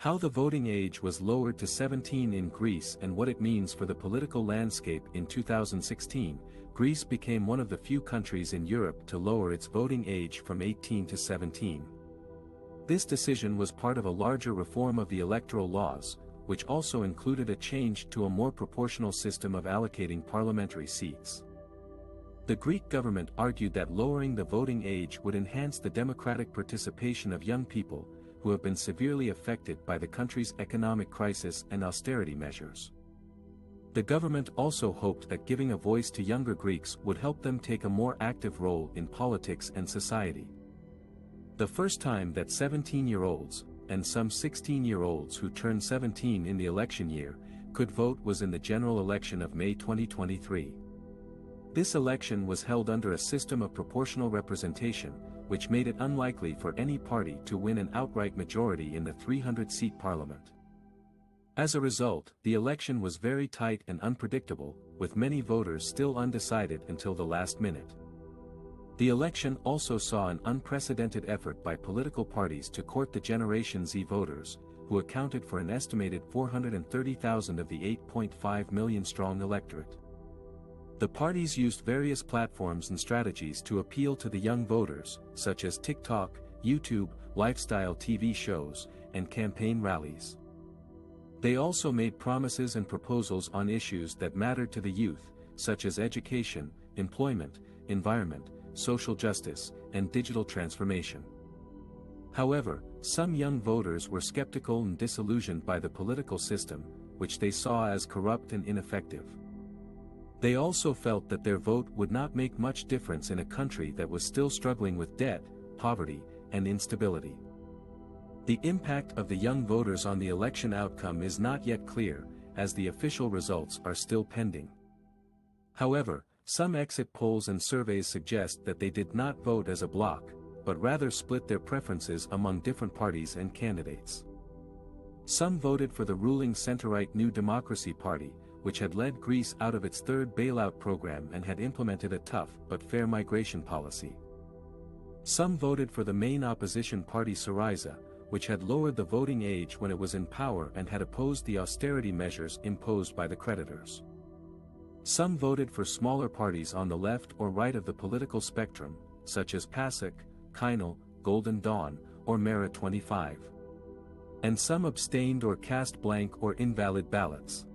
How the voting age was lowered to 17 in Greece and what it means for the political landscape. In 2016, Greece became one of the few countries in Europe to lower its voting age from 18 to 17. This decision was part of a larger reform of the electoral laws, which also included a change to a more proportional system of allocating parliamentary seats. The Greek government argued that lowering the voting age would enhance the democratic participation of young people, who have been severely affected by the country's economic crisis and austerity measures. The government also hoped that giving a voice to younger Greeks would help them take a more active role in politics and society. The first time that 17-year-olds, and some 16-year-olds who turned 17 in the election year, could vote was in the general election of May 2023. This election was held under a system of proportional representation, which made it unlikely for any party to win an outright majority in the 300-seat parliament. As a result, the election was very tight and unpredictable, with many voters still undecided until the last minute. The election also saw an unprecedented effort by political parties to court the Generation Z voters, who accounted for an estimated 430,000 of the 8.5 million-strong electorate. The parties used various platforms and strategies to appeal to the young voters, such as TikTok, YouTube, lifestyle TV shows, and campaign rallies. They also made promises and proposals on issues that mattered to the youth, such as education, employment, environment, social justice, and digital transformation. However, some young voters were skeptical and disillusioned by the political system, which they saw as corrupt and ineffective. They also felt that their vote would not make much difference in a country that was still struggling with debt, poverty, and instability. The impact of the young voters on the election outcome is not yet clear, as the official results are still pending. However, some exit polls and surveys suggest that they did not vote as a bloc, but rather split their preferences among different parties and candidates. Some voted for the ruling center-right New Democracy Party, which had led Greece out of its third bailout program and had implemented a tough but fair migration policy. Some voted for the main opposition party Syriza, which had lowered the voting age when it was in power and had opposed the austerity measures imposed by the creditors. Some voted for smaller parties on the left or right of the political spectrum, such as PASOK, Kinal, Golden Dawn, or Mera 25. And some abstained or cast blank or invalid ballots.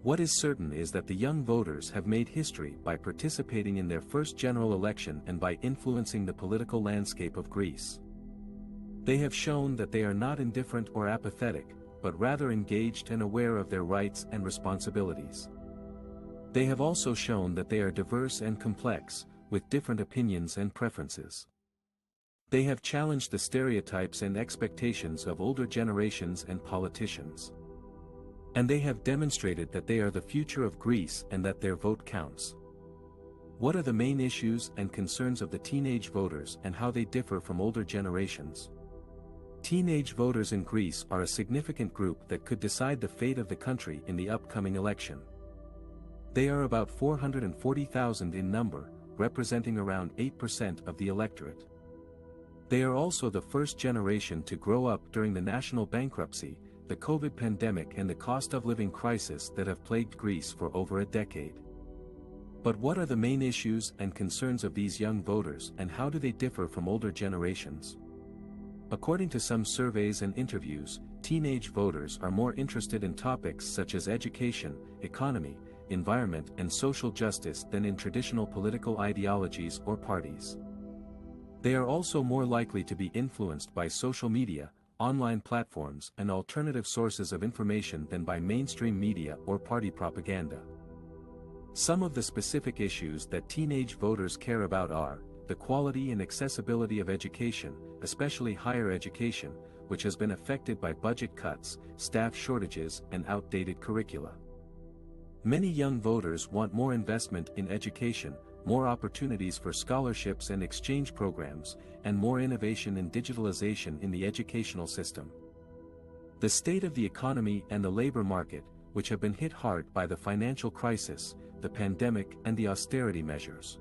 What is certain is that the young voters have made history by participating in their first general election and by influencing the political landscape of Greece. They have shown that they are not indifferent or apathetic, but rather engaged and aware of their rights and responsibilities. They have also shown that they are diverse and complex, with different opinions and preferences. They have challenged the stereotypes and expectations of older generations and politicians. And they have demonstrated that they are the future of Greece and that their vote counts. What are the main issues and concerns of the teenage voters and how they differ from older generations? Teenage voters in Greece are a significant group that could decide the fate of the country in the upcoming election. They are about 440,000 in number, representing around 8% of the electorate. They are also the first generation to grow up during the national bankruptcy, the COVID pandemic and the cost of living crisis that have plagued Greece for over a decade. But what are the main issues and concerns of these young voters and how do they differ from older generations? According to some surveys and interviews, teenage voters are more interested in topics such as education, economy, environment and social justice than in traditional political ideologies or parties. They are also more likely to be influenced by social media, online platforms and alternative sources of information than by mainstream media or party propaganda. Some of the specific issues that teenage voters care about are the quality and accessibility of education, especially higher education, which has been affected by budget cuts, staff shortages, and outdated curricula. Many young voters want more investment in education, more opportunities for scholarships and exchange programs, and more innovation and digitalization in the educational system. The state of the economy and the labor market, which have been hit hard by the financial crisis, the pandemic and the austerity measures.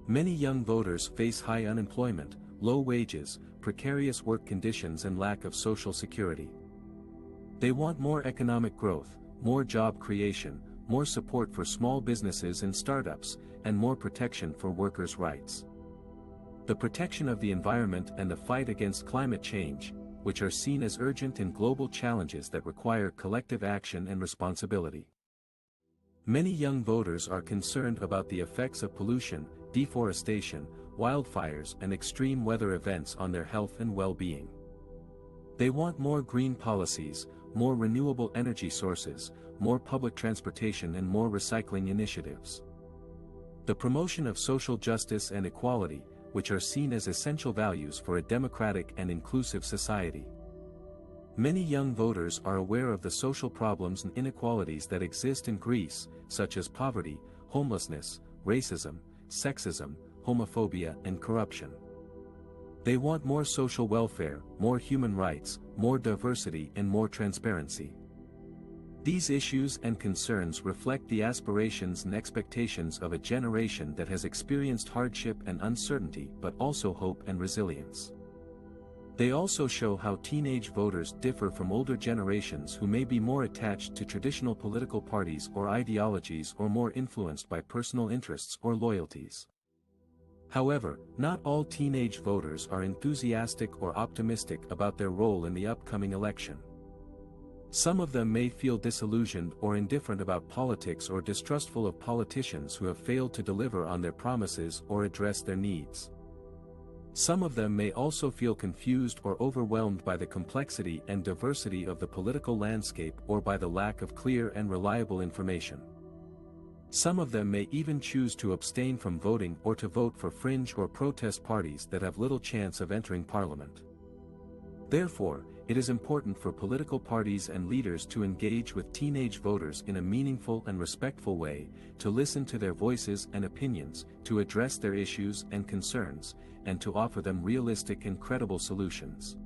Many young voters face high unemployment, low wages, precarious work conditions and lack of social security. They want more economic growth, more job creation, more support for small businesses and startups, and more protection for workers' rights. The protection of the environment and the fight against climate change, which are seen as urgent and global challenges that require collective action and responsibility. Many young voters are concerned about the effects of pollution, deforestation, wildfires and extreme weather events on their health and well-being. They want more green policies, more renewable energy sources, more public transportation and more recycling initiatives. The promotion of social justice and equality, which are seen as essential values for a democratic and inclusive society. Many young voters are aware of the social problems and inequalities that exist in Greece, such as poverty, homelessness, racism, sexism, homophobia and corruption. They want more social welfare, more human rights, more diversity and more transparency. These issues and concerns reflect the aspirations and expectations of a generation that has experienced hardship and uncertainty but also hope and resilience. They also show how teenage voters differ from older generations who may be more attached to traditional political parties or ideologies or more influenced by personal interests or loyalties. However, not all teenage voters are enthusiastic or optimistic about their role in the upcoming election. Some of them may feel disillusioned or indifferent about politics or distrustful of politicians who have failed to deliver on their promises or address their needs. Some of them may also feel confused or overwhelmed by the complexity and diversity of the political landscape or by the lack of clear and reliable information. Some of them may even choose to abstain from voting or to vote for fringe or protest parties that have little chance of entering parliament. Therefore, it is important for political parties and leaders to engage with teenage voters in a meaningful and respectful way, to listen to their voices and opinions, to address their issues and concerns, and to offer them realistic and credible solutions.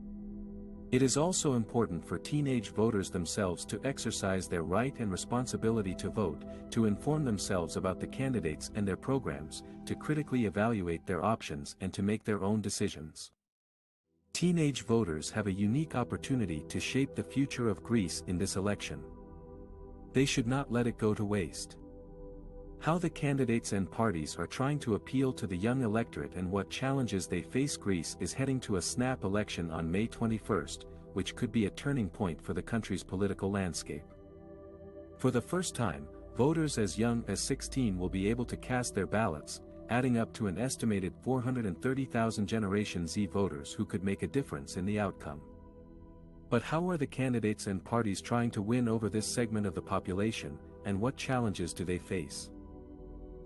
It is also important for teenage voters themselves to exercise their right and responsibility to vote, to inform themselves about the candidates and their programs, to critically evaluate their options and to make their own decisions. Teenage voters have a unique opportunity to shape the future of Greece in this election. They should not let it go to waste. How the candidates and parties are trying to appeal to the young electorate and what challenges they face. Greece is heading to a snap election on May 21st, which could be a turning point for the country's political landscape. For the first time, voters as young as 16 will be able to cast their ballots, adding up to an estimated 430,000 Generation Z voters who could make a difference in the outcome. But how are the candidates and parties trying to win over this segment of the population, and what challenges do they face?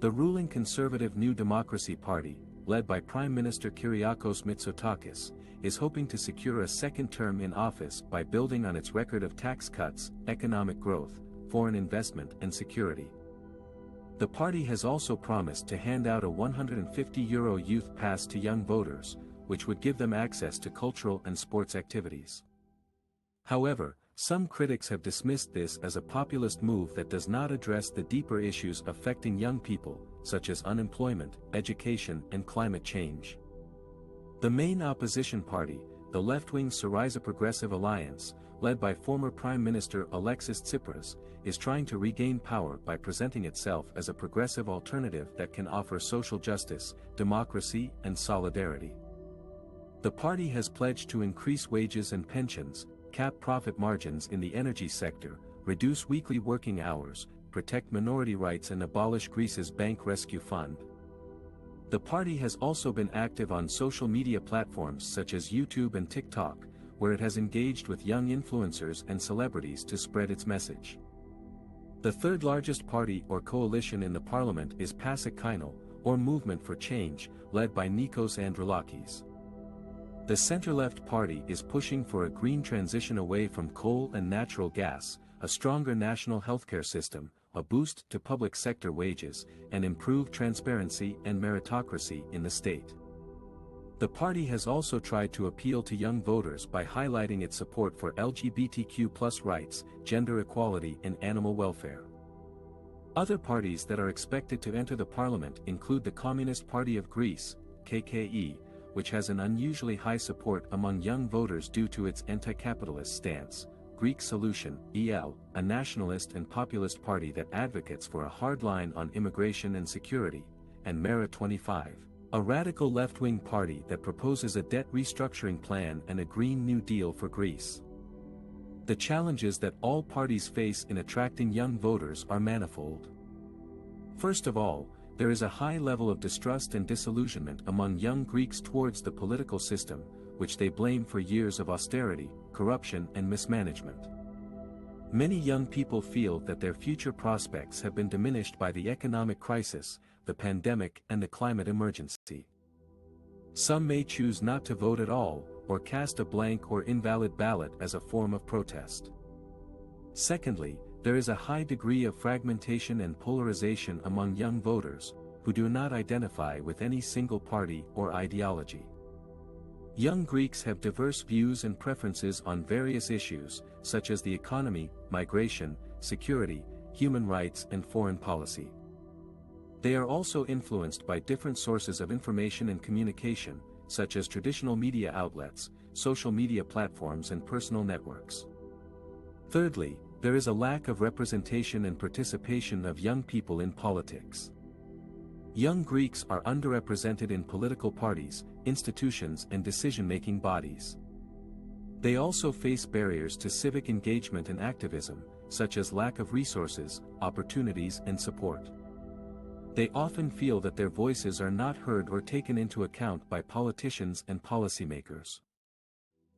The ruling conservative New Democracy Party, led by Prime Minister Kyriakos Mitsotakis, is hoping to secure a second term in office by building on its record of tax cuts, economic growth, foreign investment and security. The party has also promised to hand out a €150 youth pass to young voters, which would give them access to cultural and sports activities. However, some critics have dismissed this as a populist move that does not address the deeper issues affecting young people, such as unemployment, education and climate change. The main opposition party, the left-wing Syriza Progressive Alliance, led by former Prime Minister Alexis Tsipras, is trying to regain power by presenting itself as a progressive alternative that can offer social justice, democracy and solidarity. The party has pledged to increase wages and pensions, cap profit margins in the energy sector, reduce weekly working hours, protect minority rights and abolish Greece's bank rescue fund. The party has also been active on social media platforms such as YouTube and TikTok, where it has engaged with young influencers and celebrities to spread its message. The third largest party or coalition in the parliament is PASOK Kainou, or Movement for Change, led by Nikos Androulakis. The center-left party is pushing for a green transition away from coal and natural gas, a stronger national healthcare system, a boost to public sector wages, and improved transparency and meritocracy in the state. The party has also tried to appeal to young voters by highlighting its support for LGBTQ+ rights, gender equality and animal welfare. Other parties that are expected to enter the parliament include the Communist Party of Greece, KKE, which has an unusually high support among young voters due to its anti-capitalist stance, Greek Solution, EL, a nationalist and populist party that advocates for a hard line on immigration and security, and Mera 25, a radical left-wing party that proposes a debt restructuring plan and a Green New Deal for Greece. The challenges that all parties face in attracting young voters are manifold. First of all, there is a high level of distrust and disillusionment among young Greeks towards the political system, which they blame for years of austerity, corruption and mismanagement. Many young people feel that their future prospects have been diminished by the economic crisis, the pandemic and the climate emergency. Some may choose not to vote at all, or cast a blank or invalid ballot as a form of protest. Secondly, there is a high degree of fragmentation and polarization among young voters, who do not identify with any single party or ideology. Young Greeks have diverse views and preferences on various issues, such as the economy, migration, security, human rights and foreign policy. They are also influenced by different sources of information and communication, such as traditional media outlets, social media platforms and personal networks. Thirdly, there is a lack of representation and participation of young people in politics. Young Greeks are underrepresented in political parties, institutions and decision-making bodies. They also face barriers to civic engagement and activism, such as lack of resources, opportunities and support. They often feel that their voices are not heard or taken into account by politicians and policymakers.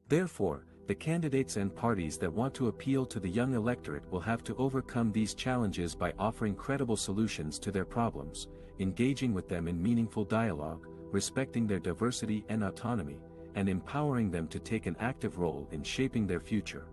Therefore, the candidates and parties that want to appeal to the young electorate will have to overcome these challenges by offering credible solutions to their problems, engaging with them in meaningful dialogue, respecting their diversity and autonomy, and empowering them to take an active role in shaping their future.